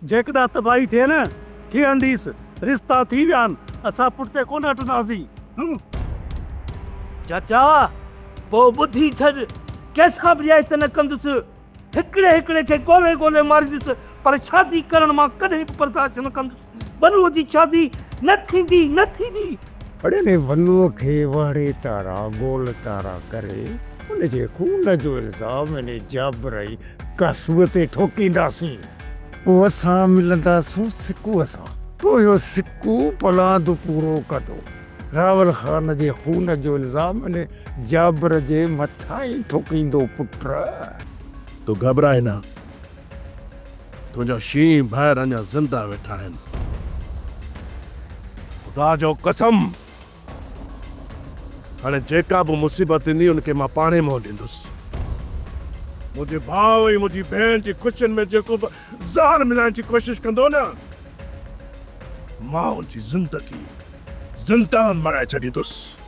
जेकॾहिं तबाही थिए न थियण ॾीस, रिश्ता थी विया आहिनि, असां पुठिते कोन हटंदासीं। चाचा पोइ ॿुधी छॾ, कंहिंसां बि रियायत न कंदुसि, हिकिड़े हिकिड़े खे ॻोल्हे ॻोल्हे मारींदुसि, पर शादी करण मां कॾहिं बि बर्दाश्त न कंदुसि। बनुअ जी शादी न थींदी, न थींदी। अड़े ने वनुअ खे वाड़े तारा गोल तारा करे उनजे खून जो इल्ज़ाम इन जाबरई कसब ते ठोकींदासीं। पोइ असां मिलंदासूं सिकूअ सां, पोइ इहो सिकू पलाद पूरो कंदो। रावल ख़ान जे खून जो इल्ज़ाम इन जाबर जे मथां ई ठोकींदो। पुट तूं घबराए न, तुंहिंजा शींहं ॿाहिरि अञा ज़िंदा वेठा आहिनि। ख़ुदा जो कसम, हाणे जेका बि मुसीबत ईंदी उनखे मां पाणे मों ॾींदुसि। मुंहिंजे भाउ ऐं मुंहिंजी भेण जी ख़ुशियुनि में जेको बि ज़हर मिलाइण जी कोशिशि कंदो न, मां उनजी ज़िंदगी ज़िंदा मराए छॾींदुसि।